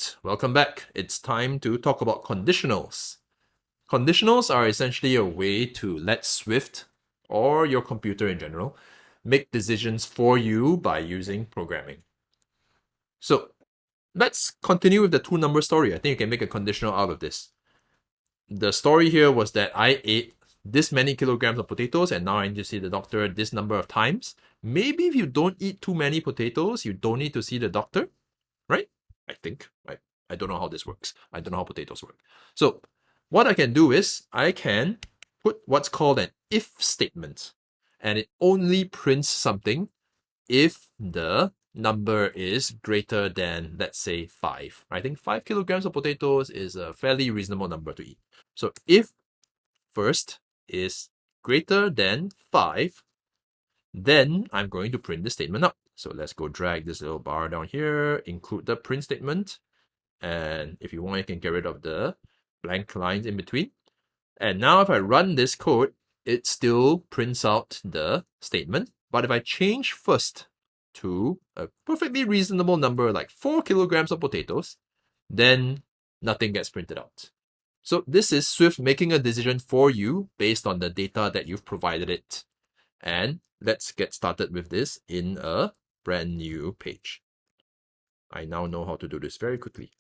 Alright, welcome back. It's time to talk about conditionals. Conditionals are essentially a way to let Swift, or your computer in general, make decisions for you by using programming. So let's continue with the two-number story. I think you can make a conditional out of this. The story here was that I ate this many kilograms of potatoes and now I need to see the doctor this number of times. Maybe if you don't eat too many potatoes, you don't need to see the doctor, right? I think. I don't know how this works. I don't know how potatoes work. So what I can do is I can put what's called an if statement. And it only prints something if the number is greater than, let's say, 5. I think 5 kilograms of potatoes is a fairly reasonable number to eat. So if first is greater than 5, then I'm going to print the statement up. So let's go drag this little bar down here, include the print statement. And if you want, you can get rid of the blank lines in between. And now if I run this code, it still prints out the statement. But if I change first to a perfectly reasonable number like 4 kilograms of potatoes, then nothing gets printed out. So this is Swift making a decision for you based on the data that you've provided it. And let's get started with this in a brand new page. I now know how to do this very quickly.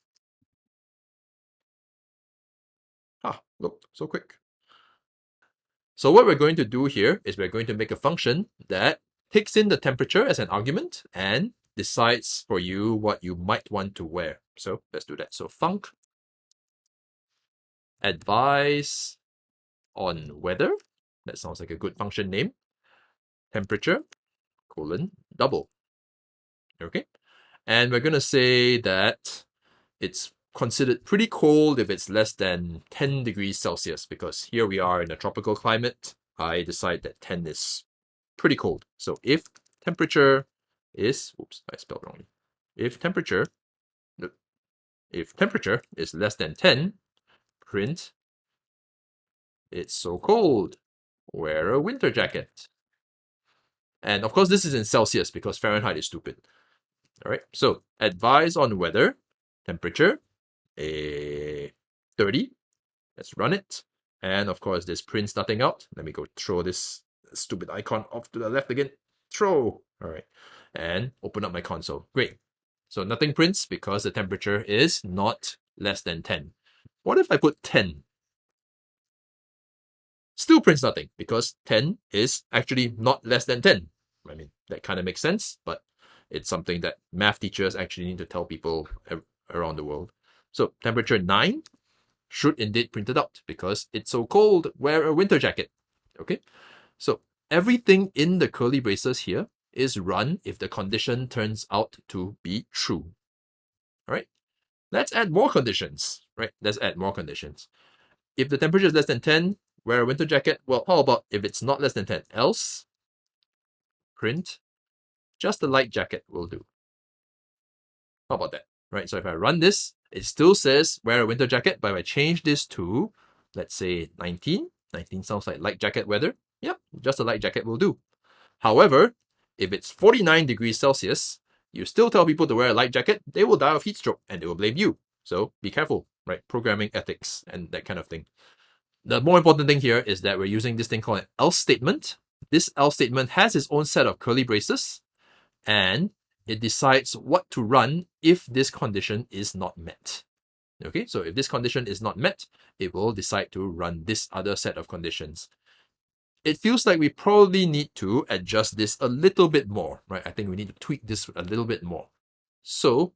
Look, so quick. So what we're going to do here is we're going to make a function that takes in the temperature as an argument and decides for you what you might want to wear. So let's do that. So func advise on weather. That sounds like a good function name. Temperature, double. Okay. And we're going to say that it's considered pretty cold if it's less than 10 degrees Celsius, because here we are in a tropical climate. I decide that 10 is pretty cold. So if temperature is, oops, I spelled wrongly. If temperature is less than 10, print it's so cold, wear a winter jacket. And of course, this is in Celsius because Fahrenheit is stupid. All right, so advise on weather, temperature, 30. Let's run it. And of course, this prints nothing out. Let me go throw this stupid icon off to the left again. Throw. All right. And open up my console. Great. So nothing prints because the temperature is not less than 10. What if I put 10? Still prints nothing because 10 is actually not less than 10. I mean, that kind of makes sense, but it's something that math teachers actually need to tell people around the world. So temperature 9 should indeed print it out because it's so cold, wear a winter jacket. Okay, so everything in the curly braces here is run if the condition turns out to be true. All right, let's add more conditions. Right, let's add more conditions. If the temperature is less than 10, wear a winter jacket. Well, how about if it's not less than 10? Else, print just a light jacket will do. How about that? Right, so if I run this, it still says wear a winter jacket, but if I change this to, let's say 19 sounds like light jacket weather. Yep, just a light jacket will do. However, if it's 49 degrees Celsius, you still tell people to wear a light jacket, they will die of heat stroke and they will blame you. So be careful, right? Programming ethics and that kind of thing. The more important thing here is that we're using this thing called an else statement. This else statement has its own set of curly braces and it decides what to run if this condition is not met. Okay, so if this condition is not met, it will decide to run this other set of conditions. It feels like we probably need to adjust this a little bit more, right? I think we need to tweak this a little bit more. So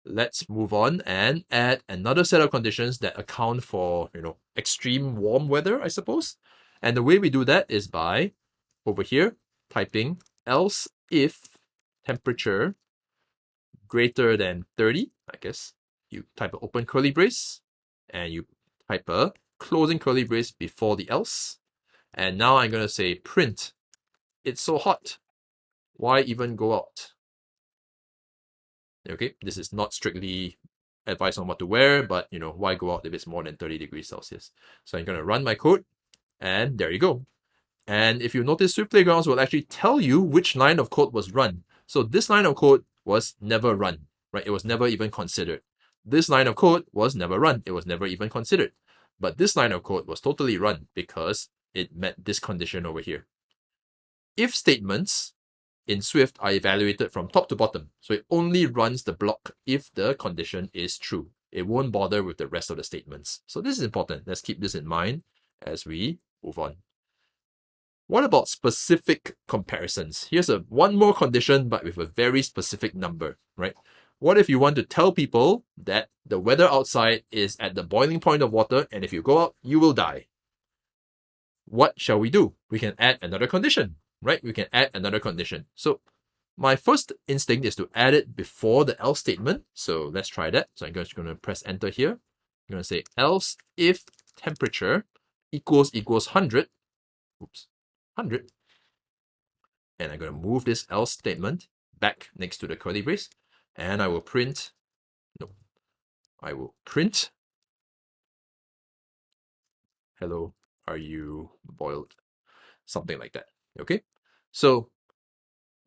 let's move on and add another set of conditions that account for, extreme warm weather, I suppose. And the way we do that is by, over here, typing else if temperature greater than 30, I guess. You type an open curly brace and you type a closing curly brace before the else. And now I'm going to say print, it's so hot. Why even go out? Okay, this is not strictly advice on what to wear, but why go out if it's more than 30 degrees Celsius? So I'm going to run my code and there you go. And if you notice, Swift Playgrounds will actually tell you which line of code was run. So this line of code was never run, right? It was never even considered. this line of code was never run. It was never even considered. But this line of code was totally run because it met this condition over here. If statements in Swift are evaluated from top to bottom. So it only runs the block if the condition is true. It won't bother with the rest of the statements. So this is important. Let's keep this in mind as we move on. What about specific comparisons? Here's one more condition, but with a very specific number, right? What if you want to tell people that the weather outside is at the boiling point of water, and if you go out, you will die? What shall we do? We can add another condition, right? We can add another condition. So my first instinct is to add it before the else statement. So let's try that. So I'm just going to press enter here. I'm going to say else if temperature equals 100. Oops. 100, and I'm going to move this else statement back next to the curly brace, and I will print hello, are you boiled? Something like that. Okay, so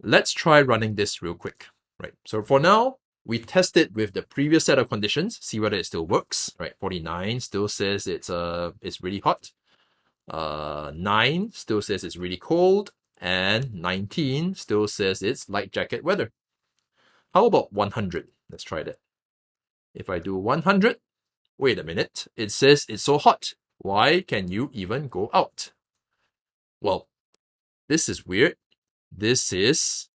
let's try running this real quick, right? So for now, we test it with the previous set of conditions, see whether it still works, right? 49 still says it's really hot. 9 still says it's really cold, and 19 still says it's light jacket weather. How about 100? Let's try that. If I do 100, wait a minute, it says it's so hot. Why can you even go out? Well, this is weird. This is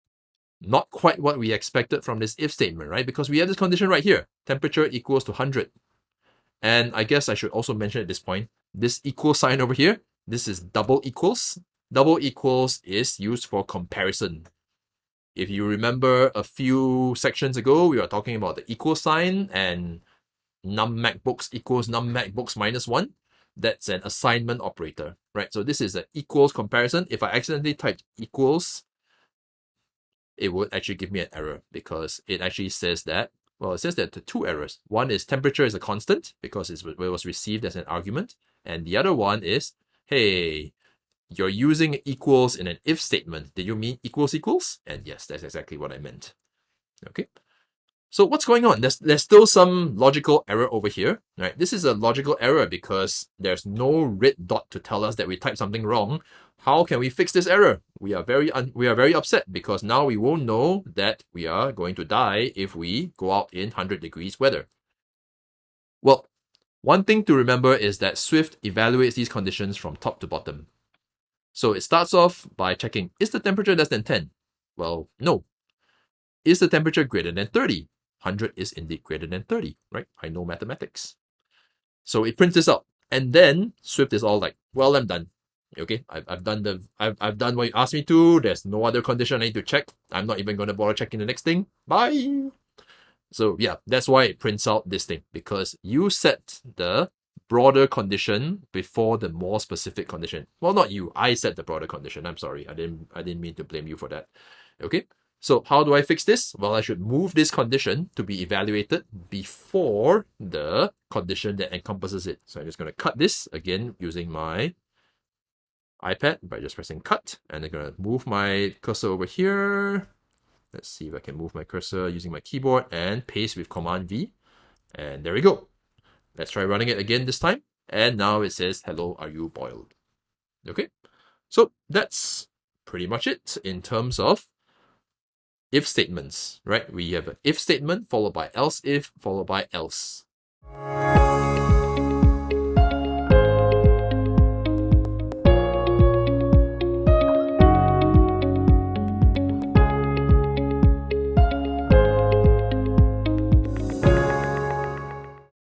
not quite what we expected from this if statement, right? Because we have this condition right here, temperature equals to 100. And I guess I should also mention at this point, this equal sign over here, this is double equals. Double equals is used for comparison. If you remember a few sections ago, we were talking about the equal sign and num MacBooks equals num MacBooks minus 1. That's an assignment operator, right? So this is an equals comparison. If I accidentally typed equals, it would actually give me an error because it actually says that, well, it says that there are two errors. One is temperature is a constant because it was received as an argument. And the other one is, hey, you're using equals in an if statement. Did you mean equals equals? And yes, that's exactly what I meant. Okay. So what's going on? There's still some logical error over here, right? This is a logical error because there's no red dot to tell us that we typed something wrong. How can we fix this error? We are very upset because now we won't know that we are going to die if we go out in 100 degrees weather. Well, one thing to remember is that Swift evaluates these conditions from top to bottom. So it starts off by checking, is the temperature less than 10? Well, no. Is the temperature greater than 30? 100 is indeed greater than 30, right? I know mathematics. So it prints this out. And then Swift is all like, well, I'm done. Okay, I've done what you asked me to. There's no other condition I need to check. I'm not even going to bother checking the next thing. Bye. So yeah, that's why it prints out this thing, because you set the broader condition before the more specific condition. Well, not you. I set the broader condition. I'm sorry. I didn't mean to blame you for that. Okay. So how do I fix this? Well, I should move this condition to be evaluated before the condition that encompasses it. So I'm just going to cut this again using my iPad by just pressing cut, and I'm going to move my cursor over here. Let's see if I can move my cursor using my keyboard and paste with Command V. And there we go. Let's try running it again this time. And now it says, hello, are you boiled? Okay. So that's pretty much it in terms of if statements, right? We have an if statement followed by else if followed by else.